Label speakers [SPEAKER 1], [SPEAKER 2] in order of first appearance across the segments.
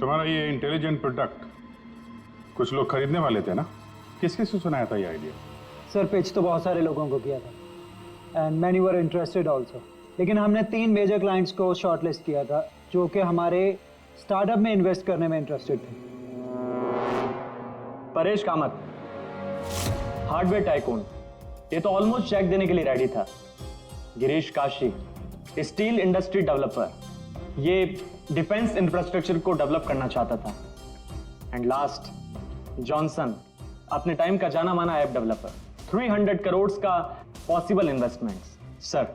[SPEAKER 1] तुम्हारा ये intelligent product कुछ लोग खरीदने वाले थे ना? किस किस से सुनाया था ये आइडिया?
[SPEAKER 2] सर पिच तो बहुत सारे लोगों को किया था and many were interested also, लेकिन हमने 3 मेजर क्लाइंट्स को शॉर्टलिस्ट किया था जो कि हमारे स्टार्टअप में इन्वेस्ट करने में इंटरेस्टेड थे।
[SPEAKER 3] परेश कामत, हार्डवेयर टाइकून, ये तो ऑलमोस्ट चेक देने के लिए रेडी था। Girish Kashi, steel industry developer, ये डिफेंस इंफ्रास्ट्रक्चर को डेवलप करना चाहता था। एंड लास्ट, जॉनसन, अपने टाइम का जाना माना ऐप डेवलपर, 300 करोड़ का पॉसिबल इन्वेस्टमेंट्स। सर,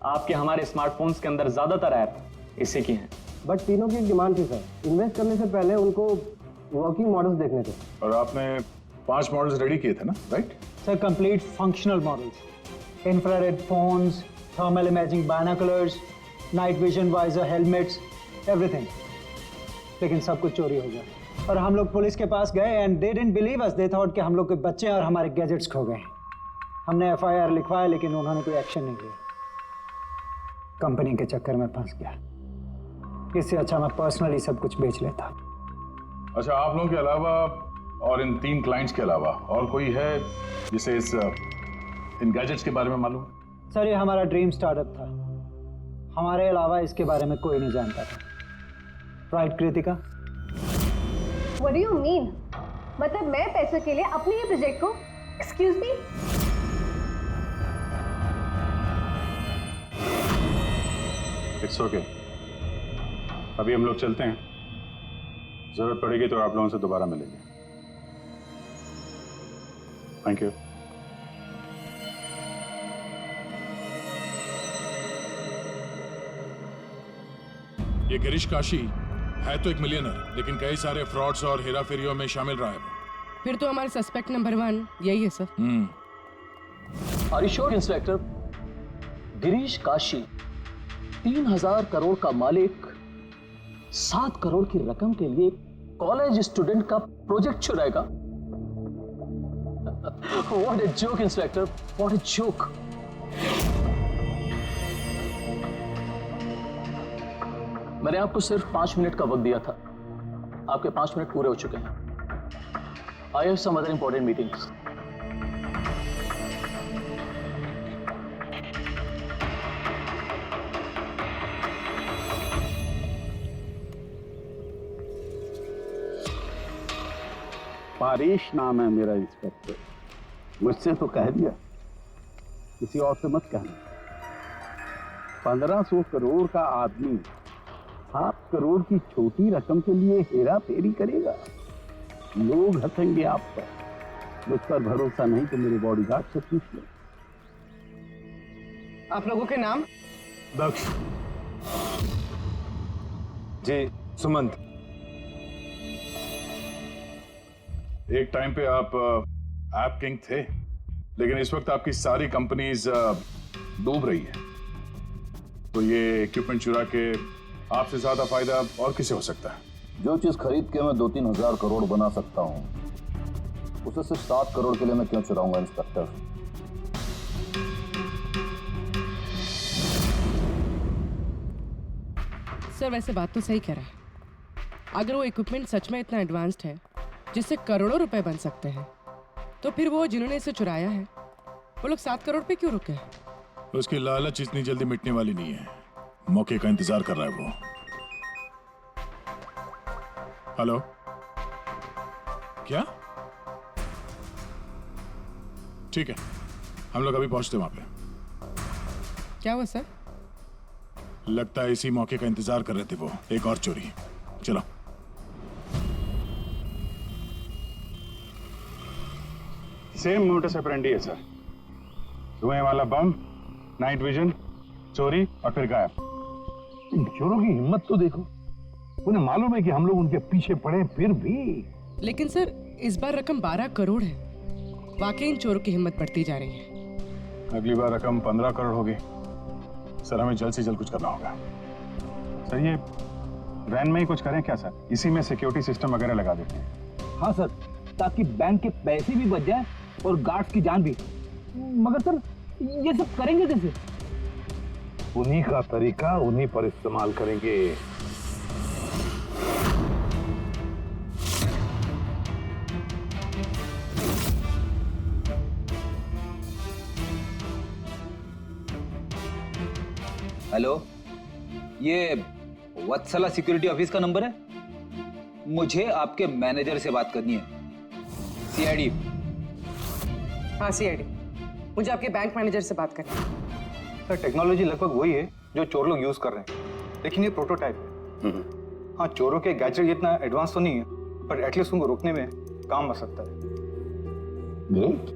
[SPEAKER 3] आपके हमारे स्मार्टफोन्स के अंदर ज्यादातर ऐप इसी की हैं।
[SPEAKER 4] बट तीनों की एक डिमांड थी सर, इन्वेस्ट करने से पहले उनको वर्किंग मॉडल्स देखने थे।
[SPEAKER 1] और आपने 5 मॉडल्स रेडी किए थे ना, right?
[SPEAKER 2] Sir complete functional models, infrared phones, thermal imaging binoculars, night vision visor helmets, everything. लेकिन सब कुछ चोरी हो गया और हम लोग पुलिस के पास गए and they didn't believe us, they thought कि हम लोग के बच्चे और हमारे गैजेट्स खो गए। हमने FIR लिखवाया लेकिन उन्होंने कोई एक्शन नहीं लिया। कंपनी के चक्कर में फंस गया। इससे अच्छा मैं पर्सनली सब कुछ बेच लेता।
[SPEAKER 1] अच्छा, आप लोगों के अलावा और इन 3 क्लाइंट्स के अलावा और कोई है जिसे इन गैजेट्स के बारे में मालूम?
[SPEAKER 2] सर ये हमारा ड्रीम स्टार्टअप था, हमारे अलावा इसके बारे में कोई नहीं जानता था। Right Kritika?
[SPEAKER 5] What do you mean? मतलब मैं पैसों के लिए अपने ही प्रोजेक्ट को, एक्सक्यूज मी?
[SPEAKER 1] इट्स ओके, अभी हम लोग चलते हैं। जरूरत पड़ेगी तो आप लोगों से दोबारा मिलेंगे। Thank you.
[SPEAKER 6] ये गिरीश काशी है तो एक मिलियनर, लेकिन कई सारे फ्रॉड्स और हेराफेरियों में शामिल रहा है वो।
[SPEAKER 7] फिर तो हमारे सस्पेक्ट नंबर 1 यही है sir.
[SPEAKER 8] Are you sure inspector? Girish Kashi 3000 crore का मालिक 7 करोड़ की रकम के लिए कॉलेज स्टूडेंट का प्रोजेक्ट चुराएगा? What a joke inspector, what a joke. मैंने आपको सिर्फ 5 मिनट का वक्त दिया था, आपके 5 मिनट पूरे हो चुके हैं। I have some other important meetings.
[SPEAKER 9] Paresh नाम है मेरा इंस्पेक्टर। मुझसे तो कह दिया, किसी और से मत कहना। 1500 करोड़ का आदमी 7 करोड़ की छोटी रकम के लिए हेरा फेरी करेगा? लोग हंसेंगे आप पर। मुझ पर भरोसा नहीं तो मेरे बॉडीगार्ड से पूछ लो।
[SPEAKER 7] आप लोगों के नाम?
[SPEAKER 3] दक्ष जी, सुमंत।
[SPEAKER 1] एक टाइम पे आप ऐप किंग थे, लेकिन इस वक्त आपकी सारी कंपनीज डूब रही है। तो ये इक्विपमेंट चुरा के आपसे ज्यादा फायदा और किसे हो सकता है?
[SPEAKER 10] जो चीज खरीद के मैं 2-3 हजार करोड़ बना सकता हूं, उसे सिर्फ 7 करोड़ के लिए मैं क्यों चुराऊंगा इंस्पेक्टर?
[SPEAKER 7] सर वैसे बात तो सही कह रहा है। अगर वो इक्विपमेंट सच में इतना एडवांस्ड है जिससे करोड़ों रुपए बन सकते हैं, तो फिर वो जिन्होंने इसे चुराया है वो लोग 7 करोड़ पे क्यों रुके?
[SPEAKER 6] उसकी लालच इतनी जल्दी मिटने वाली नहीं है, मौके का इंतजार कर रहा है वो। हेलो, क्या? ठीक है, हम लोग अभी पहुंचते वहां पे।
[SPEAKER 7] क्या हुआ सर?
[SPEAKER 6] लगता है इसी मौके का इंतजार कर रहे थे वो। एक और चोरी, चलो।
[SPEAKER 1] सेम मोटस ऑपरेंडी है सर। धुएं वाला बम, नाइट विजन, चोरी और फिर गायब।
[SPEAKER 9] इन चोरों की हिम्मत तो देखो, उन्हें मालूम है कि हम लोग उनके पीछे पड़े, फिर भी।
[SPEAKER 7] लेकिन सर इस बार रकम 12 करोड़ है। वाकई इन चोरों की हिम्मत बढ़ती जा रही है।
[SPEAKER 1] अगली बार रकम 15 करोड़ होगी। सर हमें जल्द से जल्द कुछ करना होगा। सर ये वैन में ही कुछ करें क्या सर? इसी में सिक्योरिटी सिस्टम वगैरह लगा देते हैं।
[SPEAKER 4] हाँ सर, ताकि बैंक के पैसे भी बच जाए और गार्ड्स की जान भी। मगर सर ये सब करेंगे कैसे?
[SPEAKER 9] उन्हीं का तरीका उन्हीं पर इस्तेमाल करेंगे।
[SPEAKER 4] हेलो, ये वत्सला सिक्योरिटी ऑफिस का नंबर है? मुझे आपके मैनेजर से बात करनी है, सीआईडी।
[SPEAKER 7] हाँ सीआईडी, मुझे आपके बैंक मैनेजर से बात करनी है।
[SPEAKER 2] सर टेक्नोलॉजी लगभग वही है जो चोर लोग यूज कर रहे हैं, लेकिन ये प्रोटोटाइप है। हाँ, चोरों के गैजेट जितना एडवांस तो नहीं है, पर एटलीस्ट उनको रोकने में काम आ सकता है।
[SPEAKER 9] Great,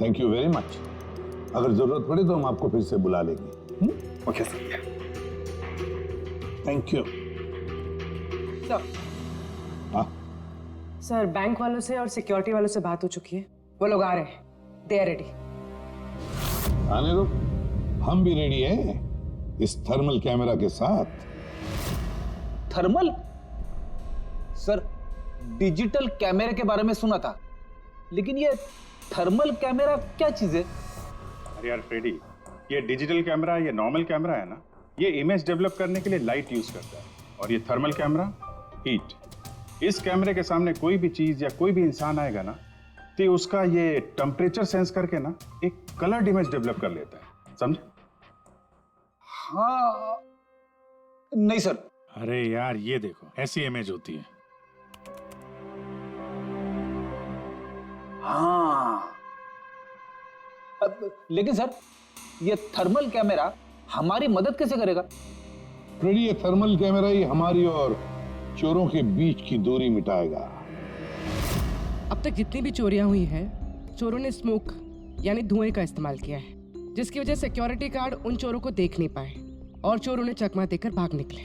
[SPEAKER 9] thank you very much. अगर जरूरत पड़े तो हम आपको फिर से बुला लेंगे।
[SPEAKER 2] Okay sir.
[SPEAKER 9] Thank you.
[SPEAKER 7] Sir,
[SPEAKER 9] हाँ,
[SPEAKER 7] सर बैंक वालों से और सिक्योरिटी वालों से बात हो चुकी है, वो लोग आ रहे हैं, दे आर रेडी।
[SPEAKER 9] आने दो, हम भी रेडी हैं इस थर्मल कैमरा के साथ।
[SPEAKER 4] थर्मल? सर, डिजिटल कैमरे के बारे में सुना था, लेकिन ये थर्मल कैमरा क्या चीज है?
[SPEAKER 11] अरे यार फ्रेडी, ये डिजिटल कैमरा, ये नॉर्मल कैमरा है ना, ये इमेज डेवलप करने के लिए लाइट यूज करता है, और ये थर्मल कैमरा हीट। इस कैमरे के सामने कोई भी चीज या कोई भी इंसान आएगा ना, तो उसका ये टेम्परेचर सेंस करके ना एक कलर्ड इमेज डेवलप कर लेता है, समझे?
[SPEAKER 4] हाँ, नहीं सर।
[SPEAKER 6] अरे यार ये देखो, ऐसी इमेज होती है।
[SPEAKER 4] हाँ, लेकिन सर, ये थर्मल कैमरा हमारी मदद कैसे करेगा?
[SPEAKER 9] फ्रेडी, ये थर्मल कैमरा ही हमारी और चोरों के बीच की दूरी मिटाएगा।
[SPEAKER 7] अब तक जितनी भी चोरियां हुई हैं, चोरों ने स्मोक यानी धुएं का इस्तेमाल किया है, जिसकी वजह से सिक्योरिटी गार्ड उन चोरों को देख नहीं पाए और चोर उन्हें चकमा देकर भाग निकले।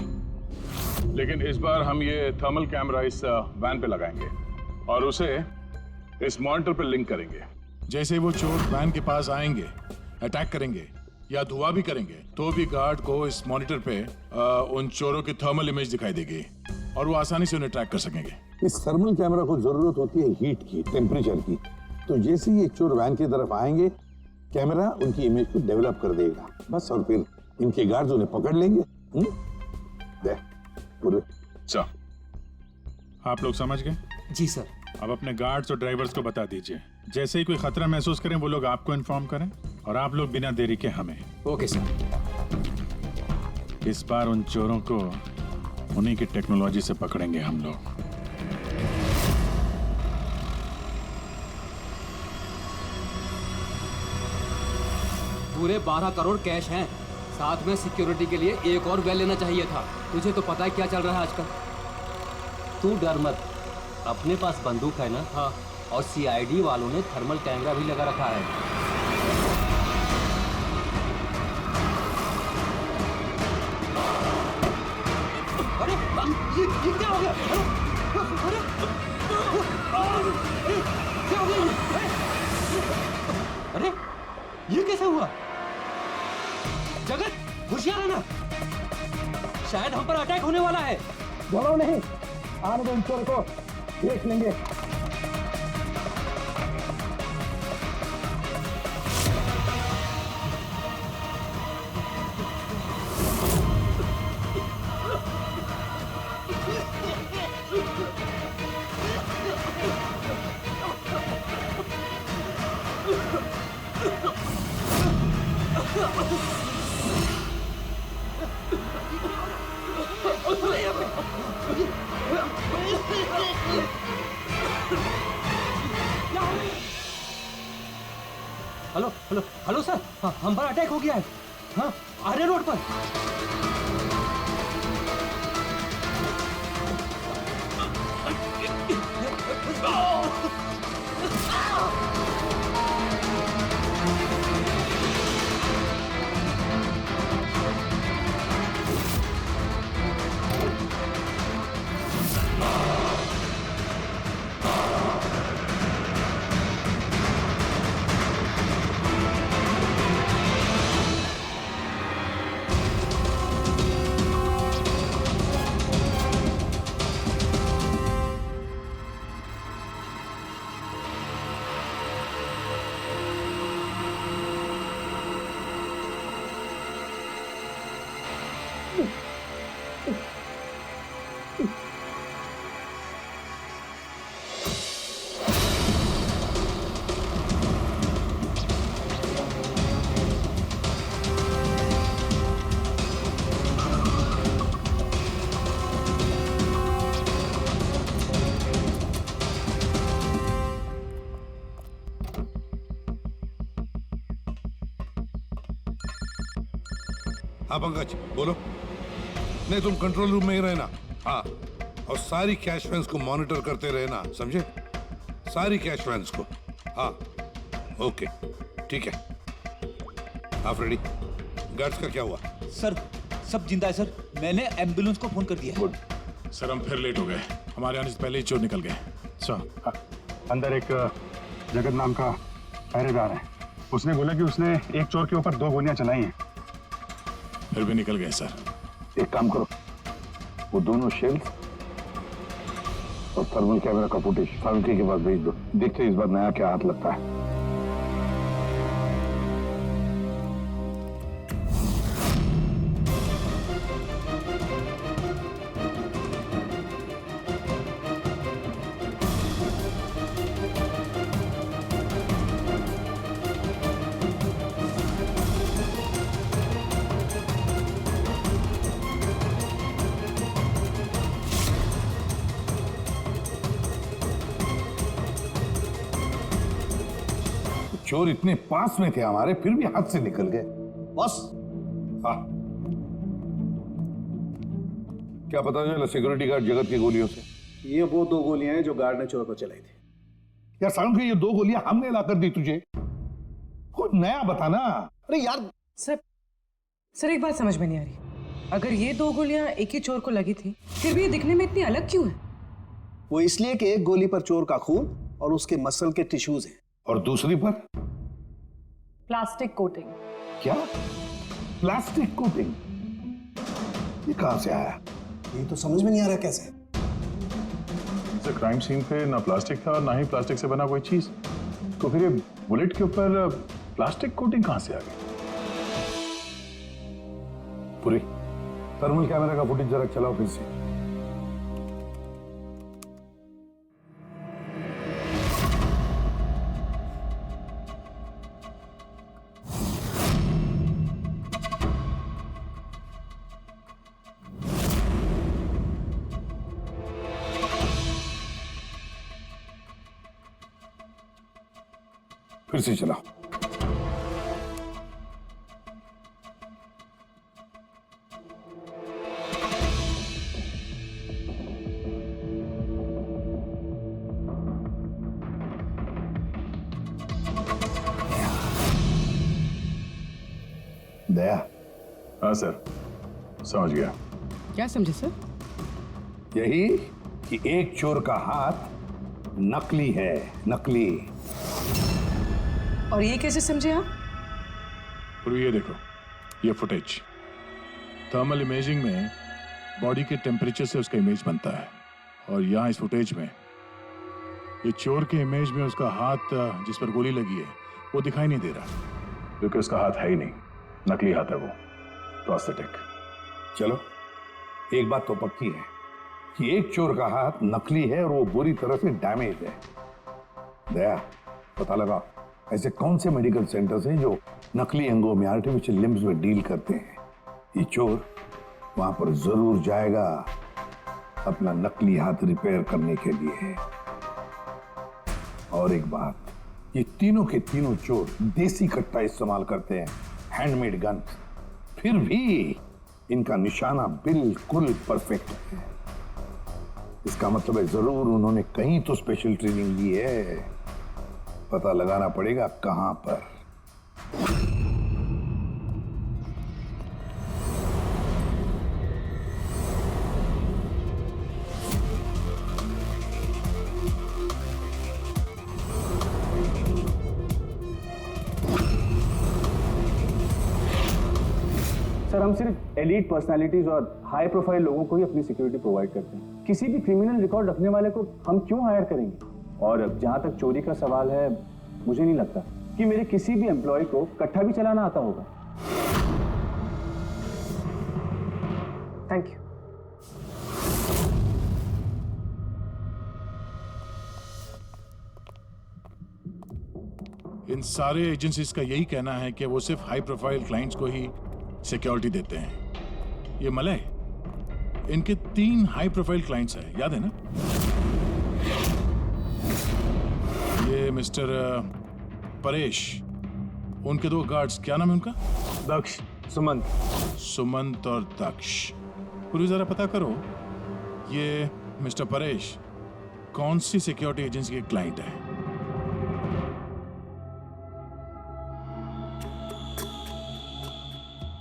[SPEAKER 1] लेकिन इस बार हम ये थर्मल कैमरा इस वैन पे लगाएंगे और उसे इस मॉनिटर पे लिंक करेंगे।
[SPEAKER 6] जैसे वो चोर वैन के पास आएंगे, अटैक करेंगे या धुआं भी करेंगे, तो भी गार्ड को इस मॉनिटर पे उन चोरों की थर्मल इमेज दिखाई देगी और वो आसानी से उन्हें ट्रैक कर सकेंगे।
[SPEAKER 9] इस थर्मल कैमरा को जरूरत होती है हीट की, टेम्परेचर की। तो जैसे ही ये चोर वैन की तरफ आएंगे, कैमरा उनकी इमेज को डेवलप कर देगा, बस। और फिर इनके गार्ड्स उन्हें पकड़ लेंगे। देख पूरे।
[SPEAKER 1] अच्छा,
[SPEAKER 6] आप लोग समझ गए?
[SPEAKER 8] जी सर।
[SPEAKER 6] अब अपने गार्ड्स और ड्राइवर्स को बता दीजिए, जैसे ही कोई खतरा महसूस करें वो लोग आपको इन्फॉर्म करें, और आप लोग बिना देरी के हमें।
[SPEAKER 8] Okay sir.
[SPEAKER 6] इस बार उन चोरों को उन्हीं की टेक्नोलॉजी से पकड़ेंगे हम लोग।
[SPEAKER 8] पूरे 12 करोड़ कैश हैं, साथ में सिक्योरिटी के लिए एक और वैन लेना चाहिए था। तुझे तो पता है क्या चल रहा है आजकल।
[SPEAKER 3] तू डर मत, अपने पास बंदूक है ना।
[SPEAKER 8] हाँ,
[SPEAKER 3] और सीआईडी वालों ने थर्मल कैमरा भी लगा रखा है।
[SPEAKER 8] अरे ये क्या हो गया? अरे क्या हो गया? अरे ये कैसे हुआ? जगत, होशियार रहना, शायद हम पर अटैक होने वाला है।
[SPEAKER 2] बोलो नहीं, आने दो इन चोर को, देख लेंगे।
[SPEAKER 8] हेलो हेलो हेलो सर, हाँ, हम पर अटैक हो गया है। हाँ, आर्य रोड पर।
[SPEAKER 12] हाँ पंकज बोलो। नहीं तुम कंट्रोल रूम में ही रहना। हाँ, और सारी कैश वैन्स को मॉनिटर करते रहना, समझे? सारी कैश वैन्स को। हाँ ओके ठीक है। हाँ फ्रेडी, गार्ड्स का क्या हुआ?
[SPEAKER 4] सर सब जिंदा है सर, मैंने एम्बुलेंस को फोन कर दिया।
[SPEAKER 1] गुड।
[SPEAKER 6] सर हम फिर लेट हो गए, हमारे आने से पहले ही चोर निकल गए।
[SPEAKER 11] सर अंदर एक जगत नाम का पहरेदार है, उसने बोला कि उसने एक चोर के ऊपर 2 गोलियां चलाई हैं।
[SPEAKER 6] फिर भी निकल गए सर।
[SPEAKER 9] एक काम करो, वो दोनों शेल्स और थर्मल कैमरा का फुटेज फारूकी के पास भेज दो। देखते हैं इस बार नया क्या हाथ लगता है। चोर इतने पास में थे हमारे, फिर भी हाथ से निकल गए।
[SPEAKER 4] बस
[SPEAKER 9] हाँ, क्या पता चला सिक्योरिटी गार्ड जगत की गोलियों से?
[SPEAKER 13] ये वो 2 गोलियां हैं जो गार्ड ने चोर को चलाई थी।
[SPEAKER 9] यार सारुण, ये 2 गोलियां हमने लाकर दी तुझे, कुछ नया बताना।
[SPEAKER 13] अरे यार
[SPEAKER 7] सर एक बात समझ में नहीं आ रही। अगर ये 2 गोलियां एक ही चोर को लगी थी, फिर भी ये दिखने में इतनी अलग क्यों है?
[SPEAKER 13] वो इसलिए कि एक गोली पर चोर का खून और उसके मसल के टिश्यूज हैं,
[SPEAKER 9] और दूसरी पर
[SPEAKER 5] प्लास्टिक कोटिंग।
[SPEAKER 9] क्या? Plastic coating? ये कहां से आया?
[SPEAKER 13] ये तो समझ में नहीं आ रहा कैसे।
[SPEAKER 1] क्राइम सीन पे ना प्लास्टिक था, ना ही प्लास्टिक से बना कोई चीज, तो फिर ये बुलेट के ऊपर प्लास्टिक कोटिंग कहां से आ गई?
[SPEAKER 9] पूरी थर्मल कैमरा का फुटेज जरा चलाओ फिर से। फिर से चलाओ। दया।
[SPEAKER 1] हाँ सर, समझ गया।
[SPEAKER 7] क्या समझे सर?
[SPEAKER 9] यही कि एक चोर का हाथ नकली है, नकली।
[SPEAKER 7] और ये कैसे समझे आप?
[SPEAKER 6] ये देखो, ये फुटेज थर्मल इमेजिंग में बॉडी के टेम्परेचर से उसका इमेज बनता है, और यहाँ इस फुटेज में ये चोर के इमेज में उसका हाथ जिस पर गोली लगी है वो दिखाई नहीं दे रहा,
[SPEAKER 1] क्योंकि उसका हाथ है ही नहीं, नकली हाथ है वो, प्रोस्थेटिक।
[SPEAKER 9] चलो एक बात तो पक्की है कि एक चोर का हाथ नकली है और वो बुरी तरह से डैमेज है। दया, पता लगा ऐसे कौन से मेडिकल सेंटर्स हैं जो नकली अंगों में, आर्टिफिशियल लिम्स में डील करते हैं। ये चोर वहां पर जरूर जाएगा अपना नकली हाथ रिपेयर करने के लिए। और एक बात, ये तीनों के तीनों चोर देसी कट्टा इस्तेमाल करते हैं, हैंडमेड गन, फिर भी इनका निशाना बिल्कुल परफेक्ट है। इसका मतलब है जरूर उन्होंने कहीं तो स्पेशल ट्रेनिंग ली है, पता लगाना पड़ेगा कहां पर।
[SPEAKER 3] सर हम सिर्फ एलीट पर्सनालिटीज और हाई प्रोफाइल लोगों को ही अपनी सिक्योरिटी प्रोवाइड करते हैं। किसी भी क्रिमिनल रिकॉर्ड रखने वाले को हम क्यों हायर करेंगे? और जहां तक चोरी का सवाल है, मुझे नहीं लगता कि मेरे किसी भी एम्प्लॉय को कट्टा भी चलाना आता होगा।
[SPEAKER 7] Thank you.
[SPEAKER 6] इन सारे एजेंसीज का यही कहना है कि वो सिर्फ हाई प्रोफाइल क्लाइंट्स को ही सिक्योरिटी देते हैं। ये मलय, इनके 3 हाई प्रोफाइल क्लाइंट्स हैं, याद है ना? ये मिस्टर परेश, उनके 2 गार्ड्स, क्या नाम है उनका?
[SPEAKER 11] दक्ष,
[SPEAKER 3] सुमंत।
[SPEAKER 6] सुमंत और दक्ष। पूरी जरा पता करो ये मिस्टर परेश कौन सी सिक्योरिटी एजेंसी के क्लाइंट है।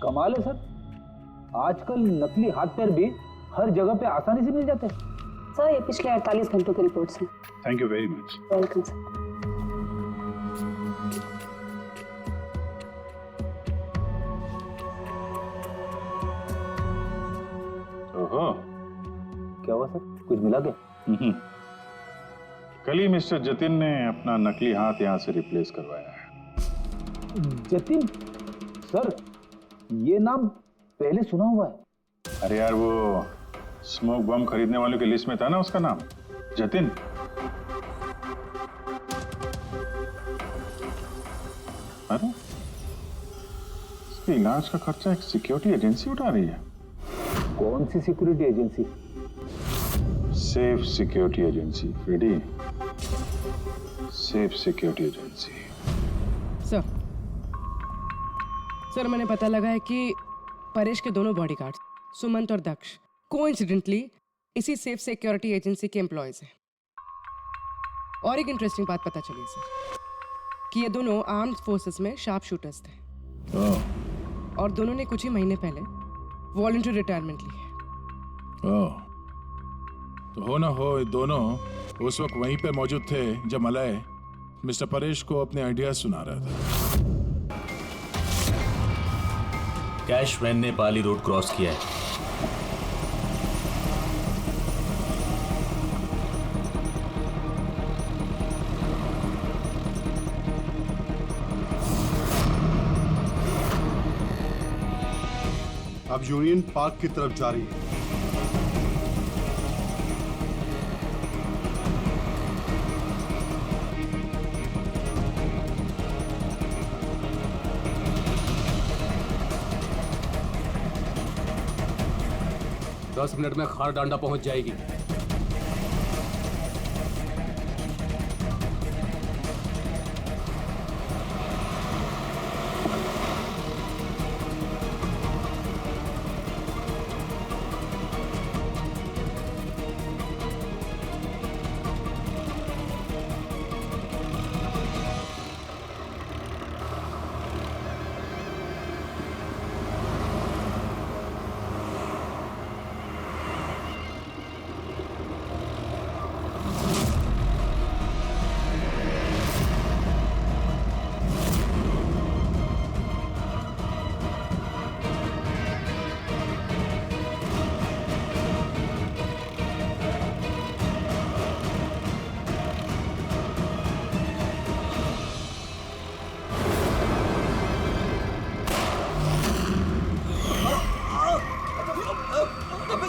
[SPEAKER 4] कमाल है सर, आजकल नकली हाथ पैर भी हर जगह पे आसानी से मिल जाते हैं।
[SPEAKER 5] सर ये पिछले 48 घंटों की रिपोर्ट्स हैं।
[SPEAKER 11] Thank you very much.
[SPEAKER 5] Welcome sir.
[SPEAKER 11] ओहो,
[SPEAKER 4] क्या हुआ सर, कुछ मिला क्या?
[SPEAKER 11] कल ही मिस्टर जतिन ने अपना नकली हाथ यहाँ से रिप्लेस करवाया है।
[SPEAKER 4] जतिन? सर ये नाम पहले सुना हुआ है।
[SPEAKER 11] अरे यार वो स्मोक बम खरीदने वालों की लिस्ट में था ना उसका नाम, जतिन। अरे इसके इलाज का खर्चा एक सिक्योरिटी एजेंसी उठा रही है।
[SPEAKER 4] कौन सी security agency?
[SPEAKER 11] Safe security agency Freddy, safe security agency.
[SPEAKER 7] Sir मैंने पता लगा है कि परेश के दोनों बॉडीगार्ड्स सुमंत और दक्ष कोइंसिडेंटली इसी सेफ सिक्योरिटी एजेंसी के एम्प्लॉयज हैं। और एक इंटरेस्टिंग बात पता चली सर कि ये दोनों आर्म्ड फोर्सेस में शार्प शूटर्स थे और दोनों ने कुछ ही महीने पहले वॉलंटरी रिटायरमेंट ली है।
[SPEAKER 6] तो हो ना हो ये दोनों उस वक्त वहीं पे मौजूद थे जब मलय मिस्टर परेश को अपने आइडिया सुना रहा था।
[SPEAKER 14] कैश वैन ने पाली रोड क्रॉस किया है।
[SPEAKER 13] अब यूनियन पार्क की तरफ जा रही है।
[SPEAKER 8] दस मिनट में खार डांडा पहुंच जाएगी।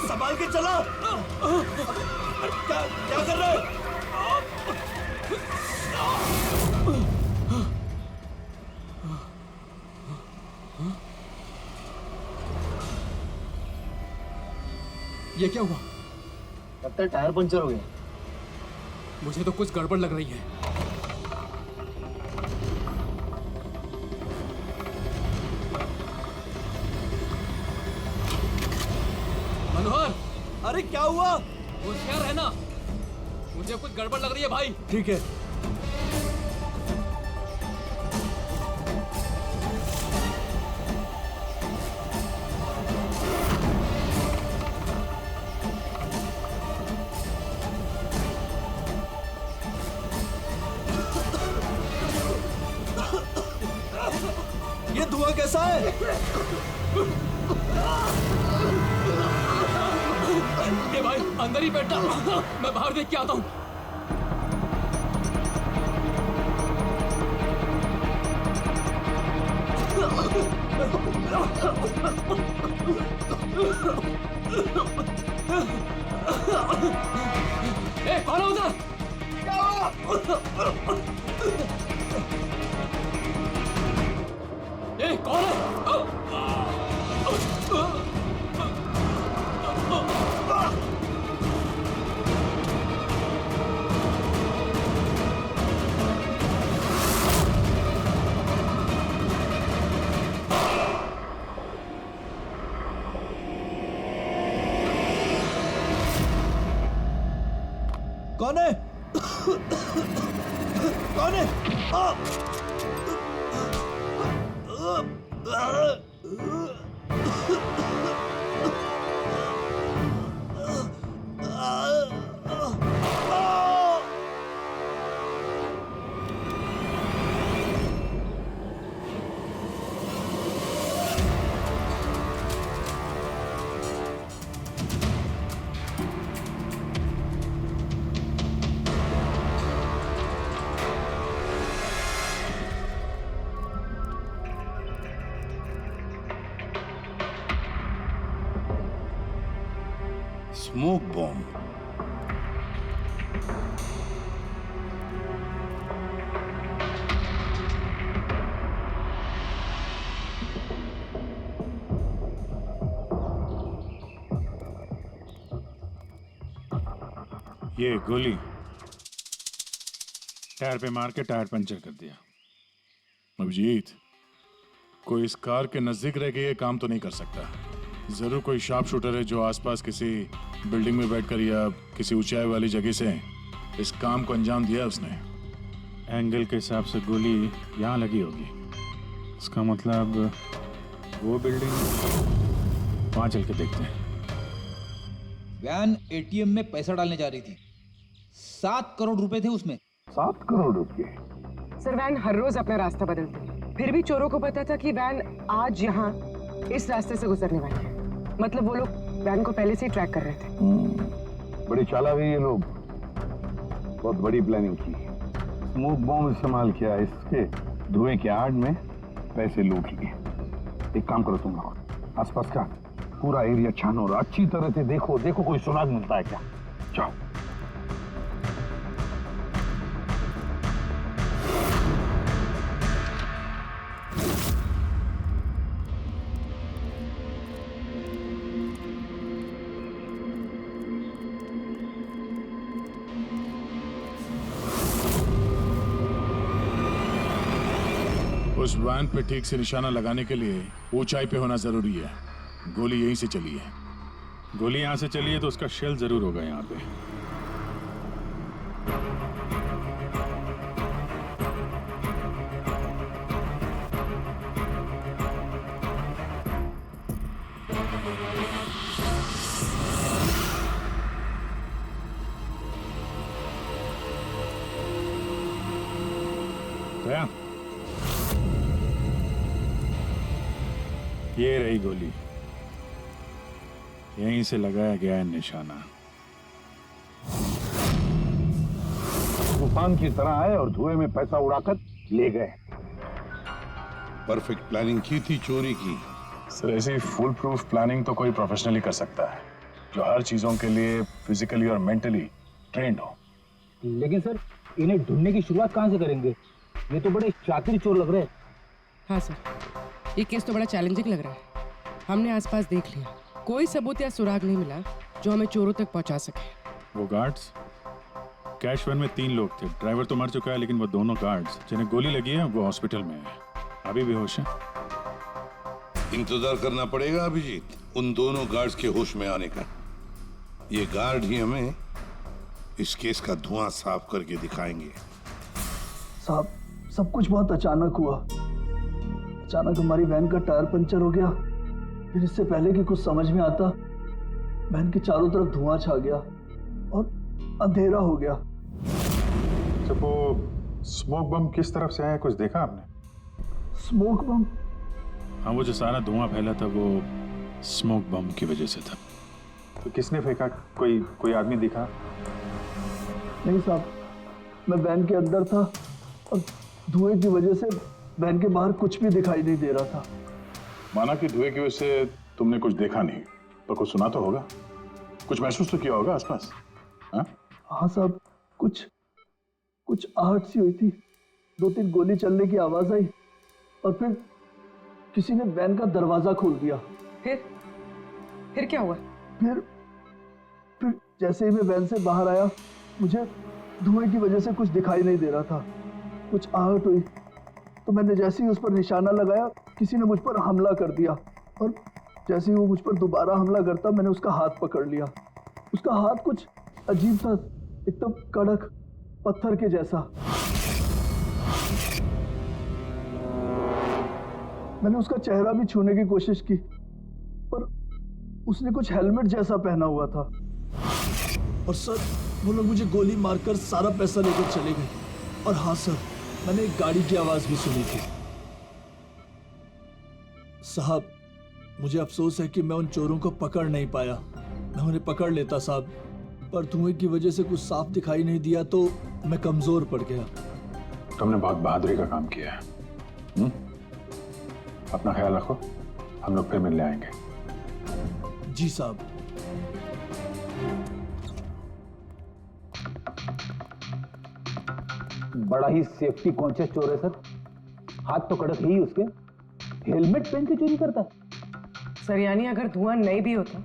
[SPEAKER 14] संभाल के चला। क्या कर रहे हो?
[SPEAKER 8] ये क्या हुआ?
[SPEAKER 3] लगता है टायर पंचर हो गया।
[SPEAKER 8] मुझे तो कुछ गड़बड़ लग रही है। मनोहर,
[SPEAKER 14] अरे क्या हुआ?
[SPEAKER 8] होशियार रहना, मुझे कुछ गड़बड़ लग रही है भाई।
[SPEAKER 14] ठीक है। ये धुआं कैसा है?
[SPEAKER 8] ये भाई अंदर ही बैठा, मैं बाहर देख के आता हूँ। ए, कौन है उधर? ए, कौन है?
[SPEAKER 14] कौन है? कौन है?
[SPEAKER 12] Smoke bomb.
[SPEAKER 11] ये गोली टायर पे मार के टायर पंचर कर दिया।
[SPEAKER 6] अभिजीत, कोई इस कार के नजदीक रह के ये काम तो नहीं कर सकता। जरूर कोई शार्प शूटर है जो आसपास किसी बिल्डिंग में बैठकर या किसी ऊंचाई वाली जगह से इस काम को अंजाम दिया उसने।
[SPEAKER 11] एंगल के हिसाब से गोली यहाँ लगी होगी। इसका मतलब वो बिल्डिंग, वहां चल के देखते हैं।
[SPEAKER 4] वैन एटीएम में पैसा डालने जा रही थी। 7 करोड़ रुपए थे उसमें।
[SPEAKER 9] 7 करोड़ रुपए?
[SPEAKER 7] सर, वैन हर रोज अपना रास्ता बदलती है, फिर भी चोरों को पता था कि वैन आज यहाँ इस रास्ते से गुजरने वाली है। मतलब वो लोग वैन को पहले से ही ट्रैक कर रहे थे।
[SPEAKER 9] बड़ी चालाक है ये लोग, बहुत बड़ी प्लानिंग की। स्मोक बॉम्ब इस्तेमाल किया, इसके धुएं के आड़ में पैसे लूट लिए। एक काम करो तुम लोग, आसपास का पूरा एरिया छानो और अच्छी तरह से देखो कोई सुराग मिलता है क्या। जाओ।
[SPEAKER 6] उस वैन पे ठीक से निशाना लगाने के लिए ऊंचाई पे होना जरूरी है। गोली यहीं से चली है।
[SPEAKER 11] गोली यहाँ से चली है तो उसका शेल जरूर होगा यहाँ पे। दया, ये रही गोली, यहीं से लगाया गया है निशाना।
[SPEAKER 9] तूफान की तरह आए और धुएं में पैसा उड़ाकर ले गए।
[SPEAKER 12] परफेक्ट प्लानिंग की थी चोरी की।
[SPEAKER 1] सर, ऐसी फुल प्रूफ प्लानिंग तो कोई प्रोफेशनली कर सकता है, जो हर चीजों के लिए फिजिकली और मेंटली ट्रेंड हो।
[SPEAKER 4] लेकिन सर, इन्हें ढूंढने की शुरुआत कहाँ से करेंगे? ये तो बड़े शातिर चोर लग रहे हैं।
[SPEAKER 7] हाँ सर, ये केस तो बड़ा चैलेंजिंग लग रहा है। हमने आसपास देख लिया, कोई सबूत या सुराग नहीं मिला जो हमें चोरों तक पहुंचा सके।
[SPEAKER 11] वो गार्ड्स, कैश वैन में 3 लोग थे। ड्राइवर तो मर चुका है, लेकिन वो दोनों गार्ड्स जिन्हें गोली लगी है वो हॉस्पिटल में है, अभी बेहोश है।
[SPEAKER 12] इंतजार करना पड़ेगा अभिजीत उन दोनों गार्ड्स के होश में आने का। ये गार्ड ही हमें इस केस का धुआं साफ करके दिखाएंगे।
[SPEAKER 13] साहब, सब कुछ बहुत अचानक हुआ। अचानक हमारी वैन का टायर पंचर हो गया। फिर इससे पहले कि कुछ समझ में आता, वैन के चारों तरफ धुआं छा गया और अंधेरा हो गया।
[SPEAKER 11] तो वो स्मोक बम किस तरफ से आया, कुछ देखा आपने?
[SPEAKER 13] स्मोक बम?
[SPEAKER 11] हाँ, वो जो सारा धुआं फैला था वो स्मोक बम की वजह से था। तो किसने फेंका? कोई आदमी दिखा?
[SPEAKER 13] नहीं साहब, मैं वैन के अंदर था और धुएं की वजह से वैन के बाहर कुछ भी दिखाई नहीं दे रहा था।
[SPEAKER 1] माना कि धुएं की वजह से तुमने कुछ देखा नहीं, तो कुछ सुना तो होगा, कुछ महसूस तो किया होगा आसपास?
[SPEAKER 13] हाँ साहब, कुछ आहट सी हुई थी। 2-3 गोली चलने की आवाज आई और फिर किसी ने वैन का दरवाजा खोल दिया।
[SPEAKER 7] फिर क्या हुआ?
[SPEAKER 13] फिर जैसे ही मैं वैन से बाहर आया, मुझे धुएं की वजह से कुछ दिखाई नहीं दे रहा था। कुछ आहट हुई तो मैंने जैसे ही उस पर निशाना लगाया, किसी ने मुझ पर हमला कर दिया और जैसे ही वो मुझ पर दोबारा हमला करता, मैंने उसका हाथ पकड़ लिया। उसका हाथ कुछ अजीब सा एकदम कड़क पत्थर के जैसा। मैंने उसका चेहरा भी छूने की कोशिश की, पर उसने कुछ हेलमेट जैसा पहना हुआ था।
[SPEAKER 14] और सर, वो लोग मुझे गोली मारकर सारा पैसा लेकर चले गए। और हाँ सर, मैंने एक गाड़ी की आवाज भी सुनी थी। साहब, मुझे अफसोस है कि मैं उन चोरों को पकड़ नहीं पाया। मैं उन्हें पकड़ लेता साहब, पर धुएं की वजह से कुछ साफ दिखाई नहीं दिया तो मैं कमजोर पड़ गया।
[SPEAKER 1] तुमने बहुत बहादुरी का काम किया है। अपना ख्याल रखो, हम लोग फिर मिलने आएंगे।
[SPEAKER 14] जी साहब।
[SPEAKER 4] बड़ा ही सेफ्टी कॉन्शियस चोर है सर। हाथ तो कड़क ही उसके, हेलमेट पहन के चोरी करता है।
[SPEAKER 7] सर यानी अगर धुआं नहीं भी होता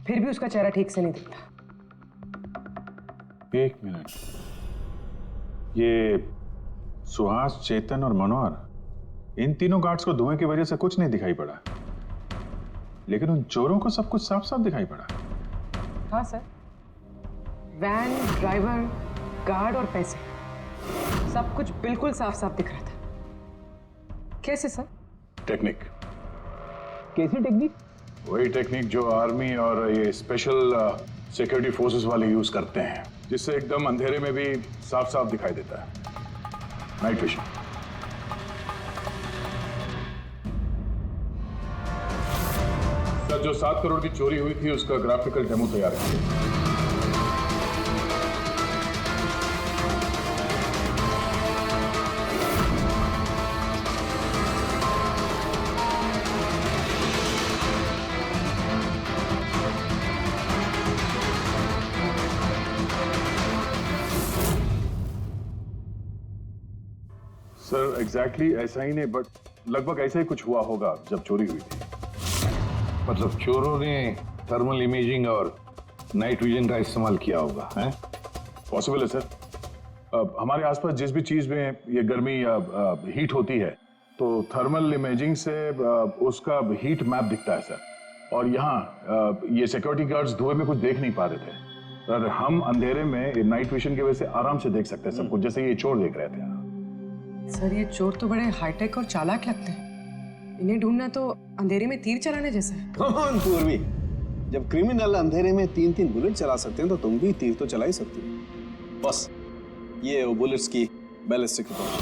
[SPEAKER 7] फिर भी उसका चेहरा ठीक से नहीं दिखता।
[SPEAKER 11] एक मिनट, ये सुहास, चेतन और मनोहर, इन तीनों गार्ड्स को धुएं की वजह से कुछ नहीं दिखाई पड़ा, लेकिन उन चोरों को सब कुछ साफ साफ दिखाई पड़ा।
[SPEAKER 7] हाँ सर, वैन, ड्राइवर, गार्ड और पैसे सब कुछ बिल्कुल साफ साफ दिख रहा था। कैसे सर?
[SPEAKER 1] टेक्निक।
[SPEAKER 4] कैसी टेक्निक?
[SPEAKER 1] वही टेक्निक जो आर्मी और ये स्पेशल सिक्योरिटी फोर्सेस वाले यूज करते हैं, जिससे एकदम अंधेरे में भी साफ साफ दिखाई देता है। Night vision. सर, जो 7 करोड़ की चोरी हुई थी उसका ग्राफिकल डेमो तैयार है। सर एग्जैक्टली ऐसा ही नहीं, बट लगभग ऐसा ही कुछ हुआ होगा जब चोरी हुई थी।
[SPEAKER 12] मतलब चोरों ने थर्मल इमेजिंग और नाइट विजन का इस्तेमाल किया होगा, हैं?
[SPEAKER 1] पॉसिबल है सर। हमारे आसपास जिस भी चीज में ये गर्मी या हीट होती है तो थर्मल इमेजिंग से उसका हीट मैप दिखता है सर। और यहाँ ये सिक्योरिटी गार्ड्स धुएं में कुछ देख नहीं पा रहे थे, पर हम अंधेरे में नाइट विजन की वजह से आराम से देख सकते हैं सब कुछ, जैसे ये चोर देख रहे थे।
[SPEAKER 7] सर ये चोर तो बड़े हाईटेक और चालाक लगते हैं। इन्हें ढूंढना तो अंधेरे में तीर चलाने जैसा है।
[SPEAKER 15] कौन पूर्वी, जब क्रिमिनल अंधेरे में 3-3 बुलेट चला सकते हैं तो तुम भी तीर तो चला ही सकती हो। बस ये वो बुलेट्स की बैलिस्टिक रिपोर्ट।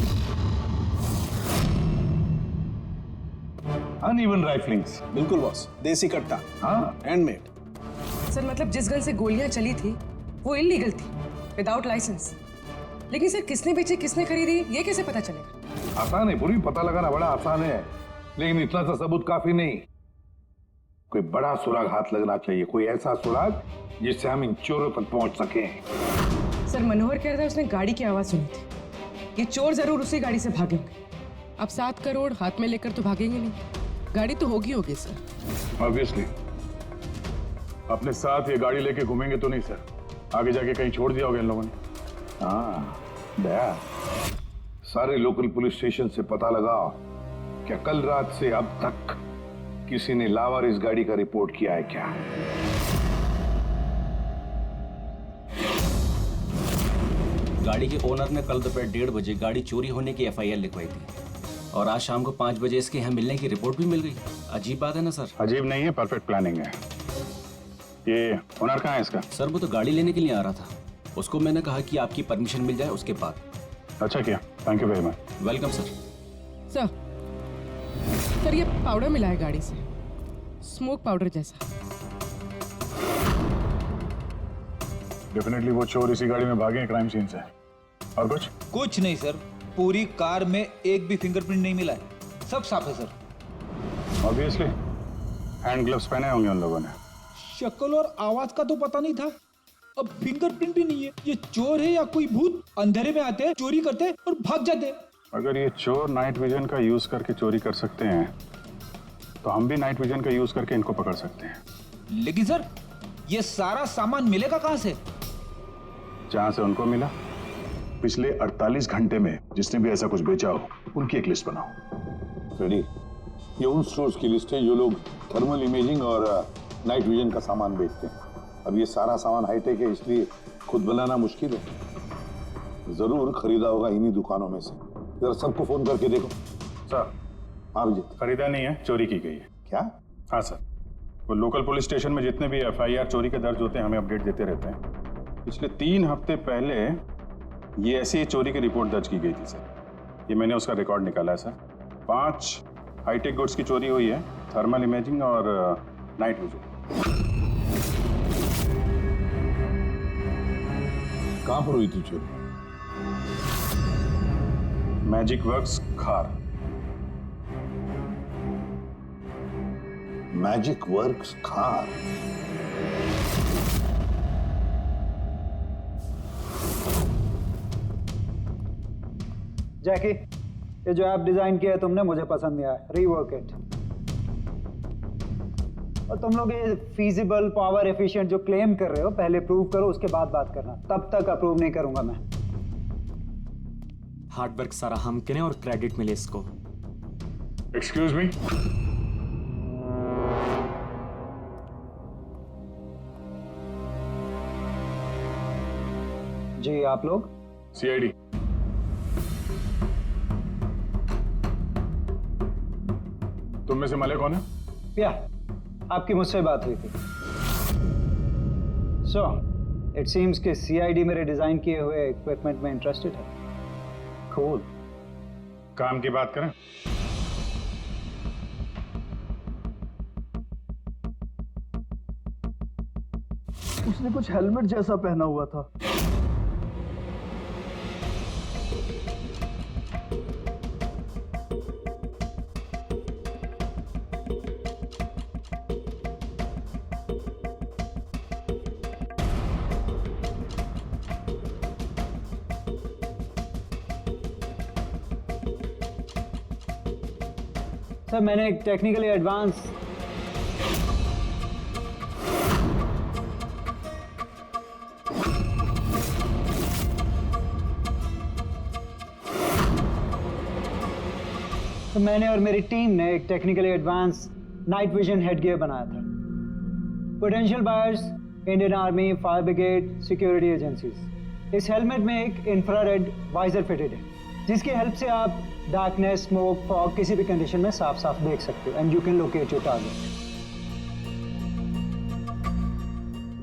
[SPEAKER 9] अनइवन राइफलिंग्स।
[SPEAKER 15] बिल्कुल बॉस, देसी कट्टा।
[SPEAKER 9] हाँ,
[SPEAKER 15] हैंडमेड।
[SPEAKER 7] सर मतलब जिस गन से गोलियां चली थी वो इलीगल थी, विदाउट लाइसेंस। लेकिन सर किसने बेची, किसने खरीदी, ये कैसे पता चलेगा?
[SPEAKER 12] आसान है पूरी, पता लगाना बड़ा आसान है, लेकिन इतना सा सबूत काफी नहीं। कोई बड़ा सुराग हाथ लगना चाहिए, कोई ऐसा सुराग जिससे हम इन चोरों तक पहुंच सकें।
[SPEAKER 7] सर मनोहर कह रहा था उसने गाड़ी की आवाज सुनी थी। ये चोर जरूर उसी गाड़ी से भागे होंगे। अब 7 करोड़ हाथ में लेकर तो भागेंगे नहीं, गाड़ी तो होगी सर।
[SPEAKER 1] ऑब्वियसली अपने साथ ये गाड़ी लेके घूमेंगे तो नहीं सर, आगे जाके कहीं छोड़ दिया होगा इन लोगों ने।
[SPEAKER 12] हाँ दया, सारे लोकल पुलिस स्टेशन से पता लगाओ क्या कल रात से अब तक किसी ने लावारिस गाड़ी का रिपोर्ट किया है क्या?
[SPEAKER 16] गाड़ी के ओनर ने कल दोपहर 1:30 बजे गाड़ी चोरी होने की FIR लिखवाई थी और आज शाम को 5 बजे इसके यहाँ मिलने की रिपोर्ट भी मिल गई। अजीब बात है ना सर?
[SPEAKER 11] अजीब नहीं है, परफेक्ट प्लानिंग है। ये ओनर कहाँ है इसका?
[SPEAKER 16] सर वो तो गाड़ी लेने के लिए आ रहा था, उसको मैंने कहा कि आपकी परमिशन मिल जाए उसके बाद।
[SPEAKER 11] अच्छा किया, thank you very much.
[SPEAKER 16] Welcome sir.
[SPEAKER 7] Sir ये पाउडर मिला है गाड़ी से, स्मोक पाउडर जैसा।
[SPEAKER 1] डेफिनेटली वो चोर इसी गाड़ी में भागे हैं क्राइम सीन से। और
[SPEAKER 4] कुछ नहीं सर, पूरी कार में एक भी फिंगरप्रिंट नहीं मिला है, सब साफ है सर।
[SPEAKER 11] ऑब्वियसली हैंड ग्लव्स पहने होंगे उन लोगों ने।
[SPEAKER 4] शक्ल और आवाज का तो पता नहीं था, अब फिंगरप्रिंट भी नहीं है। ये चोर है या कोई भूत? अंधेरे में आते हैं, चोरी करते हैं और भाग जाते हैं।
[SPEAKER 11] अगर ये चोर नाइट विजन का यूज करके चोरी कर सकते हैं तो हम भी नाइट विजन का यूज करके इनको पकड़ सकते हैं।
[SPEAKER 4] लेकिन सर ये सारा सामान मिलेगा कहां से?
[SPEAKER 11] जहां से उनको मिला।
[SPEAKER 1] पिछले 48 घंटे में जिसने भी ऐसा कुछ बेचा हो उनकी एक लिस्ट बनाओ।
[SPEAKER 12] रेडी? ये उन स्टोर्स की लिस्ट है जो लोग थर्मल इमेजिंग और नाइट विजन का सामान बेचते हैं। अब ये सारा सामान हाईटेक है, इसलिए खुद बनाना मुश्किल है। जरूर खरीदा होगा इन्हीं दुकानों में से। जरा सबको फोन करके देखो।
[SPEAKER 11] सर,
[SPEAKER 12] हाँ अभिजीत।
[SPEAKER 11] खरीदा नहीं है, चोरी की गई है।
[SPEAKER 12] क्या?
[SPEAKER 11] हाँ सर, वो लोकल पुलिस स्टेशन में जितने भी FIR चोरी के दर्ज होते हैं हमें अपडेट देते रहते हैं। पिछले 3 हफ्ते पहले ये ऐसी ही चोरी की रिपोर्ट दर्ज की गई थी सर। ये मैंने उसका रिकॉर्ड निकाला है सर। 5 हाईटेक गुड्स की चोरी हुई है, थर्मल इमेजिंग और नाइट विजन।
[SPEAKER 12] कहाँ पर हुई थी चोरी?
[SPEAKER 11] मैजिक वर्क्स खार।
[SPEAKER 12] मैजिक वर्क्स खार।
[SPEAKER 2] जैकी, ये जो ऐप डिजाइन किया है तुमने मुझे पसंद नहीं आया, रीवर्क इट। और तुम लोग ये फीजिबल पावर एफिशिएंट जो क्लेम कर रहे हो पहले प्रूव करो, उसके बाद बात करना। तब तक अप्रूव नहीं करूंगा मैं।
[SPEAKER 3] हार्ड वर्क सारा हम करें और क्रेडिट मिले इसको।
[SPEAKER 1] एक्सक्यूज मी,
[SPEAKER 2] जी आप लोग?
[SPEAKER 1] CID। तुम में से मले कौन है?
[SPEAKER 2] या आपकी मुझसे बात हुई थी। सो इट सीम्स कि CID मेरे डिजाइन किए हुए इक्विपमेंट में इंटरेस्टेड है। कूल।
[SPEAKER 11] काम की बात करें?
[SPEAKER 13] उसने कुछ हेलमेट जैसा पहना हुआ था।
[SPEAKER 2] सर मैंने एक टेक्निकली एडवांस मैंने और मेरी टीम ने एक technically advance night vision headgear बनाया था। Potential buyers, Indian army, fire brigade, security agencies. इस हेलमेट में एक इंफ्रारेड वाइजर फिटेड है जिसकी हेल्प से आप डार्कनेस, स्मोक, फॉग किसी भी कंडीशन में साफ साफ देख सकते हो and you can locate your target.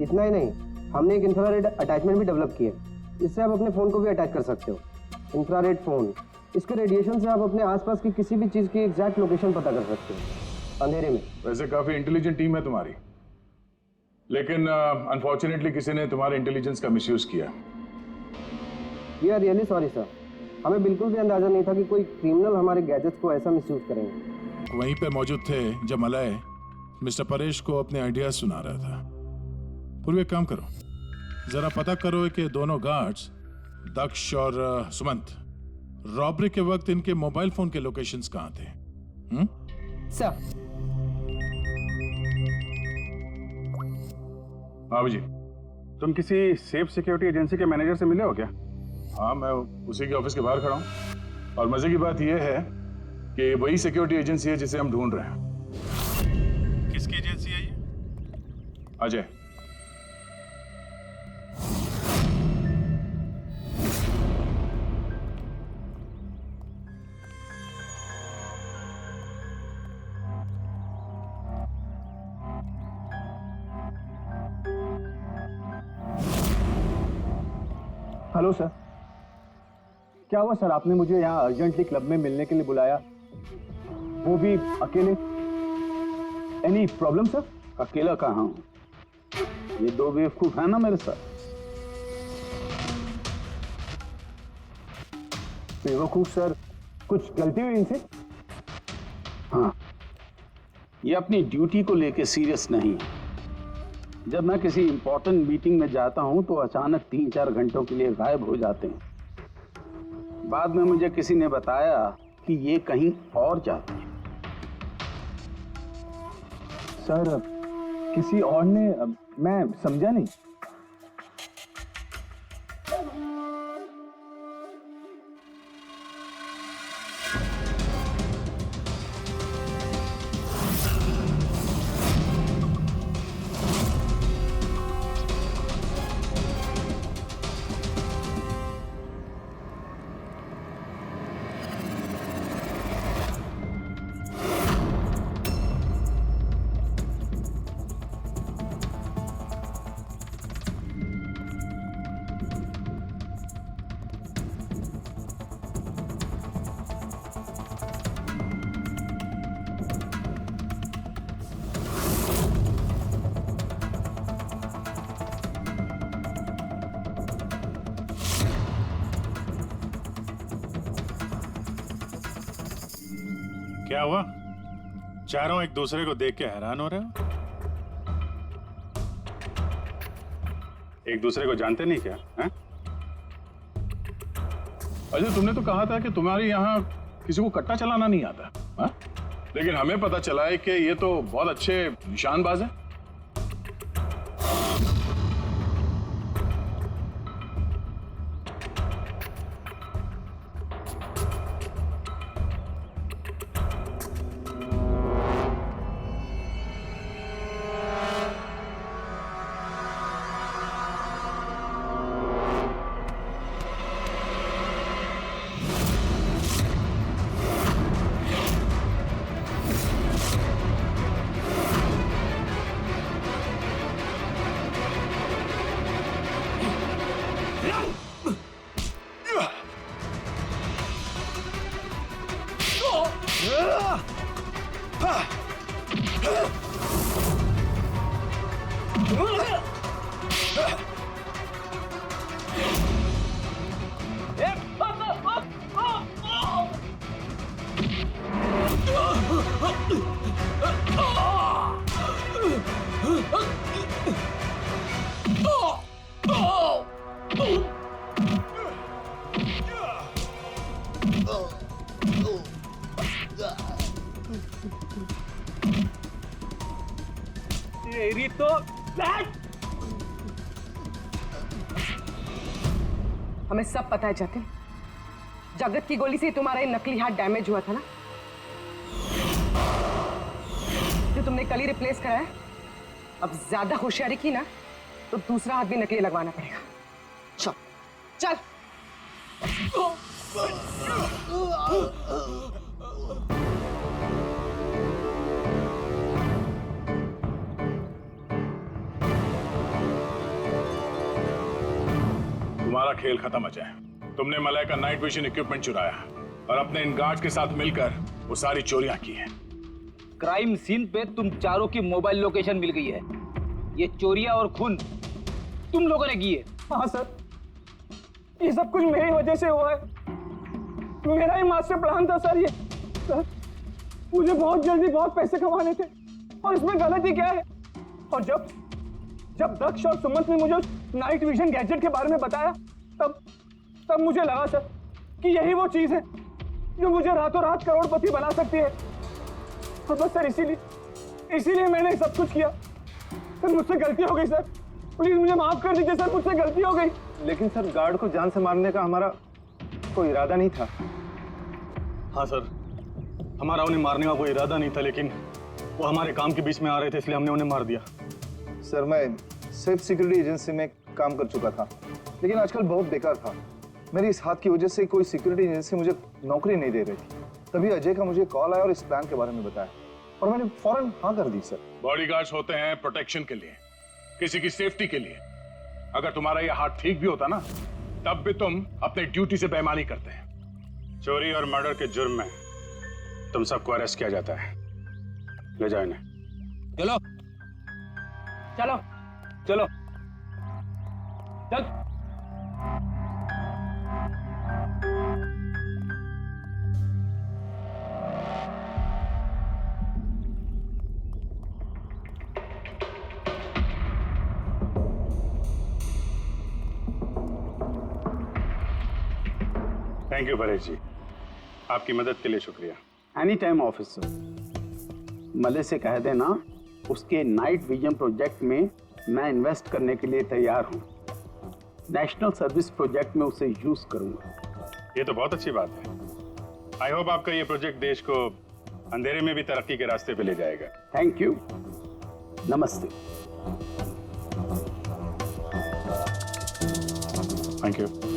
[SPEAKER 17] इतना ही नहीं, हमने एक इंफ्रारेड अटैचमेंट भी डेवलप किया है। इससे आप अपने फ़ोन को भी अटैच कर सकते हो। इंफ्रारेड फ़ोन, इसके रेडिएशन से आप अपने आसपास की किसी भी चीज़ की एग्जैक्ट लोकेशन पता कर सकते हो अंधेरे में।
[SPEAKER 1] वैसे काफी इंटेलिजेंट टीम है तुम्हारी, लेकिन अनफॉर्चुनेटली किसी ने तुम्हारे इंटेलिजेंस का मिसयूज किया।
[SPEAKER 17] We are really sorry sir, हमें बिल्कुल भी अंदाजा नहीं था कि कोई क्रिमिनल हमारे गैजेट्स को ऐसा मिसयूज करेंगे।
[SPEAKER 6] वहीं पे मौजूद थे जब मलय मिस्टर परेश को अपने आइडियाज सुना रहा था। पूर्व एक काम करो, जरा पता करो कि दोनों गार्ड्स दक्ष और सुमंत रॉबरी के वक्त इनके मोबाइल फोन के लोकेशंस कहाँ थे?
[SPEAKER 17] सर।
[SPEAKER 11] बाबू जी, तुम किसी सेफ सिक्योरिटी एजेंसी के मैनेजर से मिले हो क्या?
[SPEAKER 1] हाँ, मैं उसी के ऑफिस के बाहर खड़ा हूँ। और मजे की बात यह है कि वही सिक्योरिटी एजेंसी है जिसे हम ढूंढ रहे हैं।
[SPEAKER 11] किसकी एजेंसी है ये?
[SPEAKER 1] अजय।
[SPEAKER 2] हेलो सर, क्या हुआ सर? आपने मुझे यहाँ अर्जेंटली क्लब में मिलने के लिए बुलाया, वो भी अकेले। Any problem sir?
[SPEAKER 9] अकेला कहाँ हूँ, ये 2 बेवकूफ है ना मेरे साथ।
[SPEAKER 2] बेवकूफ सर? कुछ गलती हुई इनसे?
[SPEAKER 9] हाँ, ये अपनी ड्यूटी को लेके सीरियस नहीं है। जब मैं किसी इंपॉर्टेंट मीटिंग में जाता हूं तो अचानक 3-4 घंटों के लिए गायब हो जाते हैं। बाद में मुझे किसी ने बताया कि ये कहीं और जाते हैं।
[SPEAKER 2] सर किसी और ने? मैं समझा नहीं।
[SPEAKER 11] क्या हुआ? चारों एक दूसरे को देख के हैरान हो रहे हो? एक दूसरे को जानते नहीं क्या? हैं?
[SPEAKER 1] अजय, तुमने तो कहा था कि तुम्हारे यहाँ किसी को कट्टा चलाना नहीं आता, हाँ? लेकिन हमें पता चला है कि ये तो बहुत अच्छे निशानबाज हैं।
[SPEAKER 4] तेरी तो
[SPEAKER 7] हमें सब पता है जतिन, जगत की गोली से ही तुम्हारा ये नकली हाथ डैमेज हुआ था ना, जो तुमने कल ही रिप्लेस कराया। अब ज्यादा होशियारी की ना तो दूसरा हाथ भी नकली लगवाना पड़ेगा। चल चल।
[SPEAKER 1] तुम्हारा खेल खत्म अजय। तुमने मलय का नाइट विजन इक्विपमेंट चुराया और अपने इन गार्ड्स के साथ मिलकर वो सारी चोरियां की हैं।
[SPEAKER 4] क्राइम सीन पे तुम चारों की मोबाइल लोकेशन मिल गई है। ये चोरियां और खून तुम लोगों ने की है।
[SPEAKER 2] हाँ सर, ये सब कुछ मेरी वजह से हुआ है। मेरा ही मास्टर प्लान था सर ये। सर, मुझे बहुत जल्दी बहुत पैसे कमाने थे और इसमें गलती क्या है? और जब दक्ष और सुमंत ने मुझे नाइट विजन गैजेट के बारे में बताया तब मुझे लगा सर कि यही वो चीज है जो मुझे रातों रात करोड़पति बना सकती है। और बस सर इसीलिए मैंने सब कुछ किया। सर मुझसे गलती हो गई सर, प्लीज मुझे माफ कर दीजिए सर, मुझसे गलती हो गई।
[SPEAKER 17] लेकिन सर गार्ड को जान से मारने का हमारा कोई इरादा नहीं था।
[SPEAKER 18] हाँ सर, हमारा उन्हें मारने का कोई इरादा नहीं था, लेकिन वो हमारे काम के बीच में आ रहे थे इसलिए हमने उन्हें मार दिया।
[SPEAKER 15] सर मैं सिर्फ सिक्योरिटी एजेंसी में काम कर चुका था, लेकिन आजकल बहुत बेकार था। मेरी इस हाथ की वजह से कोई सिक्योरिटी एजेंसी मुझे नौकरी नहीं दे रही थी। तभी अजय का मुझे कॉल आया और इस प्लान के बारे में बताया और मैंने फौरन हाँ कर दी। सर
[SPEAKER 1] बॉडीगार्ड्स होते हैं प्रोटेक्शन के लिए, किसी की सेफ्टी के लिए। अगर तुम्हारा ये हाथ ठीक भी होता ना तब भी तुम अपने ड्यूटी से बेईमानी करते हैं।
[SPEAKER 11] चोरी और मर्डर के जुर्म में तुम सबको अरेस्ट किया जाता है। ले जाओ इन्हें।
[SPEAKER 4] चलो
[SPEAKER 7] चलो
[SPEAKER 4] चलो चल।
[SPEAKER 11] थैंक यू परेश जी, आपकी मदद के लिए शुक्रिया।
[SPEAKER 9] Any time officer. मले से कह देना उसके नाइट विजन प्रोजेक्ट में मैं इन्वेस्ट करने के लिए तैयार हूँ। नेशनल सर्विस प्रोजेक्ट में उसे यूज करूँगा।
[SPEAKER 11] ये तो बहुत अच्छी बात है। आई होप आपका ये प्रोजेक्ट देश को अंधेरे में भी तरक्की के रास्ते पे ले जाएगा।
[SPEAKER 9] थैंक यू, नमस्ते।
[SPEAKER 11] Thank you.